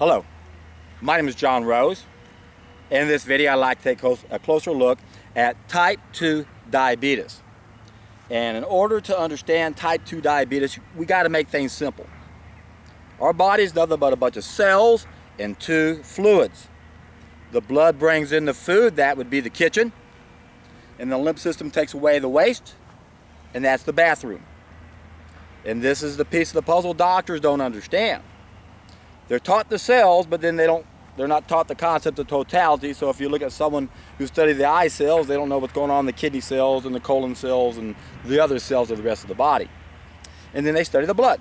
Hello, my name is John Rose. In this video, I'd like to take a closer look at type 2 diabetes. And in order to understand type 2 diabetes, we got to make things simple. Our body is nothing but a bunch of cells and two fluids. The blood brings in the food, that would be the kitchen, and the lymph system takes away the waste, and that's the bathroom. And this is the piece of the puzzle doctors don't understand. They're taught the cells, but then they're not taught the concept of totality. So if you look at someone who studied the eye cells, they don't know what's going on in the kidney cells and the colon cells and the other cells of the rest of the body. And then they study the blood.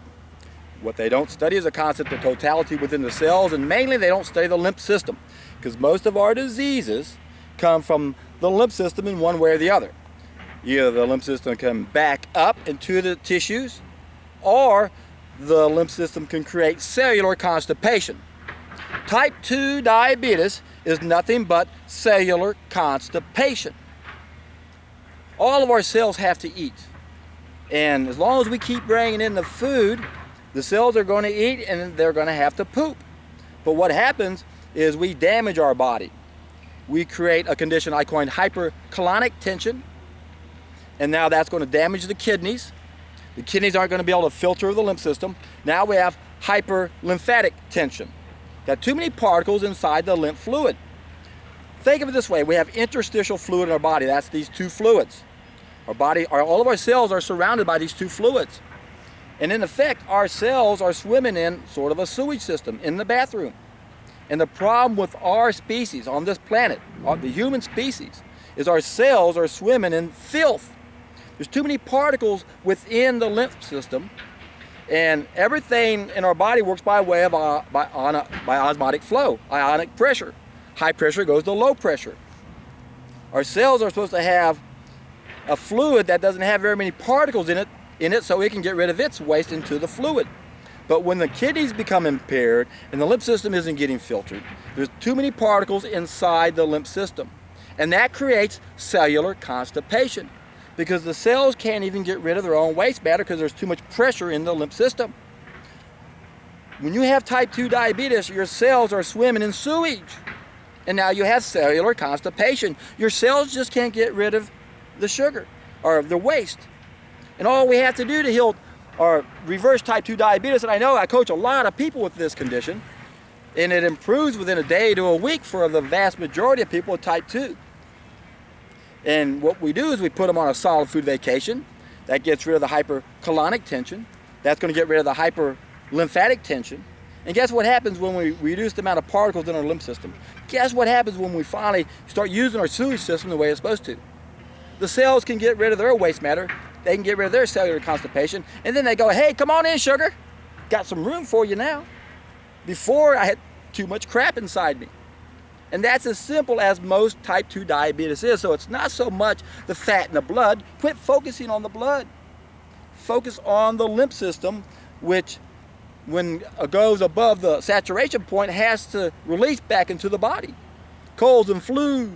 What they don't study is the concept of totality within the cells, and mainly they don't study the lymph system, because most of our diseases come from the lymph system in one way or the other. Either the lymph system can back up into the tissues, or the lymph system can create cellular constipation. Type 2 diabetes is nothing but cellular constipation. All of our cells have to eat. And as long as we keep bringing in the food, the cells are going to eat and they're going to have to poop. But what happens is we damage our body. We create a condition I coined hypercolonic tension. And now that's going to damage the kidneys. The kidneys aren't going to be able to filter the lymph system. Now we have hyperlymphatic tension. Got too many particles inside the lymph fluid. Think of it this way. We have interstitial fluid in our body. That's these two fluids. All of our cells are surrounded by these two fluids. And in effect, our cells are swimming in sort of a sewage system in the bathroom. And the problem with our species on this planet, the human species, is our cells are swimming in filth. There's too many particles within the lymph system, and everything in our body works by way of osmotic flow, ionic pressure. High pressure goes to low pressure. Our cells are supposed to have a fluid that doesn't have very many particles in it so it can get rid of its waste into the fluid. But when the kidneys become impaired and the lymph system isn't getting filtered, there's too many particles inside the lymph system. And that creates cellular constipation, because the cells can't even get rid of their own waste matter because there's too much pressure in the lymph system. When you have type 2 diabetes, your cells are swimming in sewage. And now you have cellular constipation. Your cells just can't get rid of the sugar or the waste. And all we have to do to heal or reverse type 2 diabetes, and I know I coach a lot of people with this condition, and it improves within a day to a week for the vast majority of people with type 2. And what we do is we put them on a solid food vacation. That gets rid of the hypercolonic tension. That's going to get rid of the hyperlymphatic tension. And guess what happens when we reduce the amount of particles in our lymph system? Guess what happens when we finally start using our sewage system the way it's supposed to? The cells can get rid of their waste matter. They can get rid of their cellular constipation. And then they go, hey, come on in, sugar. Got some room for you now. Before, I had too much crap inside me. And that's as simple as most type 2 diabetes is. So it's not so much the fat in the blood. Quit focusing on the blood. Focus on the lymph system, which when it goes above the saturation point has to release back into the body. Colds and flus,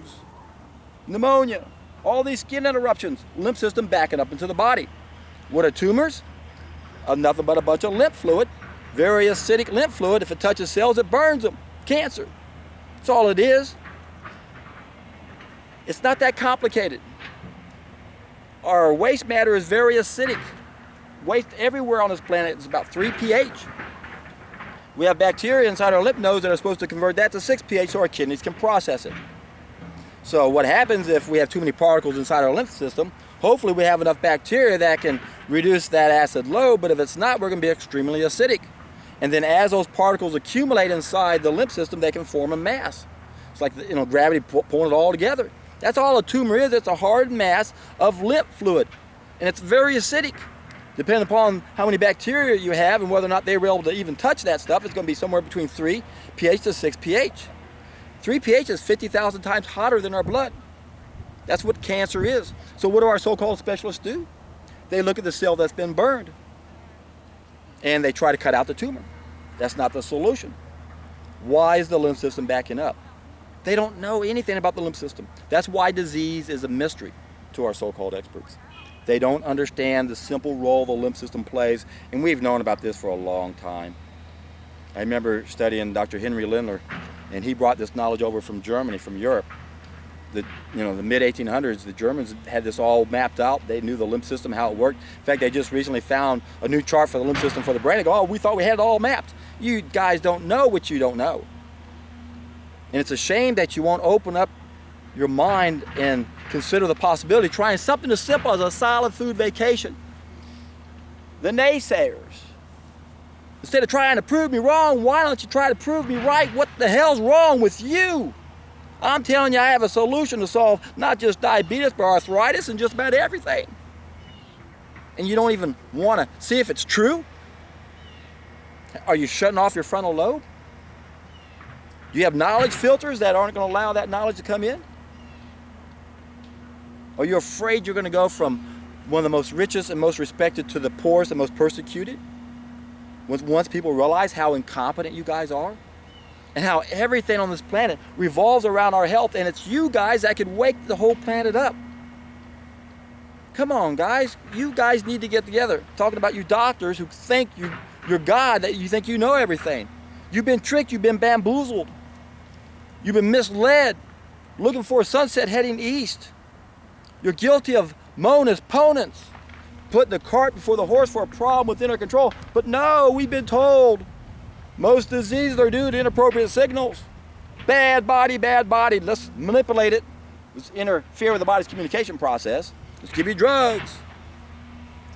pneumonia, all these skin interruptions, lymph system backing up into the body. What are tumors? Nothing but a bunch of lymph fluid, very acidic lymph fluid. If it touches cells, it burns them. Cancer. That's all it is. It's not that complicated. Our waste matter is very acidic. Waste everywhere on this planet is about 3 pH. We have bacteria inside our lymph nodes that are supposed to convert that to 6 pH so our kidneys can process it. So what happens if we have too many particles inside our lymph system? Hopefully we have enough bacteria that can reduce that acid load, but if it's not, we're going to be extremely acidic. And then as those particles accumulate inside the lymph system, they can form a mass. It's like gravity pulling it all together. That's all a tumor is. It's a hard mass of lymph fluid. And it's very acidic. Depending upon how many bacteria you have and whether or not they were able to even touch that stuff, it's going to be somewhere between 3 pH to 6 pH. 3 pH is 50,000 times hotter than our blood. That's what cancer is. So what do our so-called specialists do? They look at the cell that's been burned and they try to cut out the tumor. That's not the solution. Why is the lymph system backing up? They don't know anything about the lymph system. That's why disease is a mystery to our so-called experts. They don't understand the simple role the lymph system plays, and we've known about this for a long time. I remember studying Dr. Henry Lindler, and he brought this knowledge over from Germany, from Europe. The mid 1800s, the Germans had this all mapped out. They knew the lymph system, how it worked. In fact, they just recently found a new chart for the lymph system for the brain. They go, oh, we thought we had it all mapped. You guys don't know what you don't know. And it's a shame that you won't open up your mind and consider the possibility of trying something as simple as a solid food vacation. The naysayers, instead of trying to prove me wrong, why don't you try to prove me right? What the hell's wrong with you? I'm telling you, I have a solution to solve not just diabetes, but arthritis and just about everything. And you don't even want to see if it's true? Are you shutting off your frontal lobe? Do you have knowledge filters that aren't going to allow that knowledge to come in? Are you afraid you're going to go from one of the most richest and most respected to the poorest and most persecuted? Once people realize how incompetent you guys are and how everything on this planet revolves around our health, and it's you guys that could wake the whole planet up. Come on, guys. You guys need to get together. Talking about you doctors who think you're God, that you think you know everything. You've been tricked. You've been bamboozled. You've been misled, looking for a sunset heading east. You're guilty of monist ponens, putting the cart before the horse for a problem within our control. But no, we've been told most diseases are due to inappropriate signals. Bad body, let's manipulate it. Let's interfere with the body's communication process. Let's give you drugs.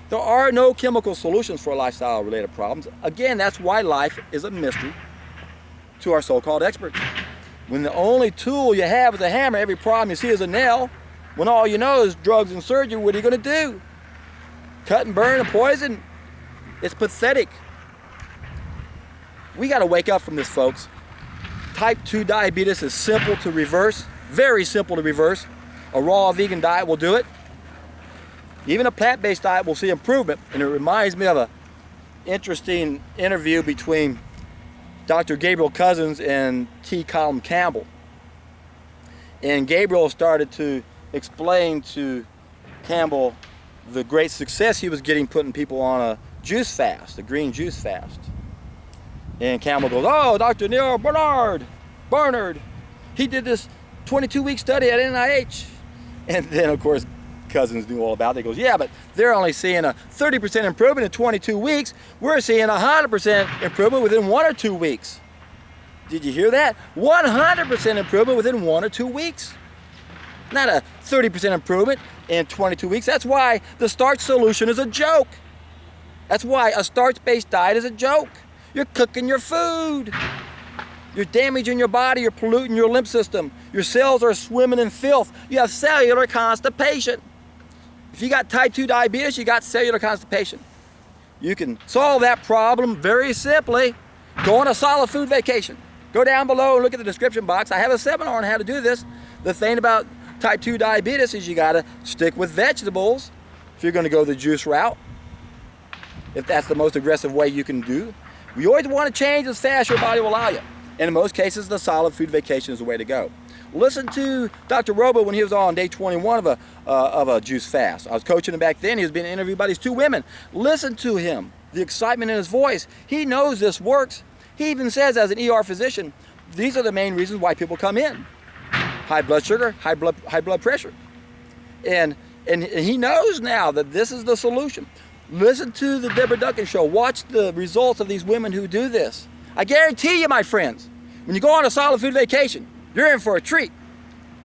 There are no chemical solutions for lifestyle-related problems. Again, that's why life is a mystery to our so-called experts. When the only tool you have is a hammer, every problem you see is a nail, when all you know is drugs and surgery, what are you going to do? Cut and burn and poison? It's pathetic. We got to wake up from this, folks. Type 2 diabetes is simple to reverse, very simple to reverse. A raw vegan diet will do it. Even a plant-based diet will see improvement. And it reminds me of an interesting interview between Dr. Gabriel Cousens and T. Colin Campbell. And Gabriel started to explain to Campbell the great success he was getting putting people on a juice fast, a green juice fast. And Campbell goes, oh, Dr. Neil Barnard, he did this 22-week study at NIH. And then, of course, Cousins knew all about it. He goes, yeah, but they're only seeing a 30% improvement in 22 weeks. We're seeing 100% improvement within 1 or 2 weeks. Did you hear that? 100% improvement within 1 or 2 weeks. Not a 30% improvement in 22 weeks. That's why the starch solution is a joke. That's why a starch-based diet is a joke. You're cooking your food. You're damaging your body. You're polluting your lymph system. Your cells are swimming in filth. You have cellular constipation. If you got type 2 diabetes, you got cellular constipation. You can solve that problem very simply. Go on a solid food vacation. Go down below and look at the description box. I have a seminar on how to do this. The thing about type 2 diabetes is you got to stick with vegetables if you're going to go the juice route, if that's the most aggressive way you can do. You always want to change as fast as your body will allow you. And in most cases, the solid food vacation is the way to go. Listen to Dr. Robo when he was on day 21 of a juice fast. I was coaching him back then. He was being interviewed by these 2 women. Listen to him, the excitement in his voice. He knows this works. He even says, as an ER physician, these are the main reasons why people come in. High blood sugar, high blood pressure. And he knows now that this is the solution. Listen to the Deborah Duncan show. Watch the results of these women who do this. I guarantee you, my friends, when you go on a solid food vacation, you're in for a treat.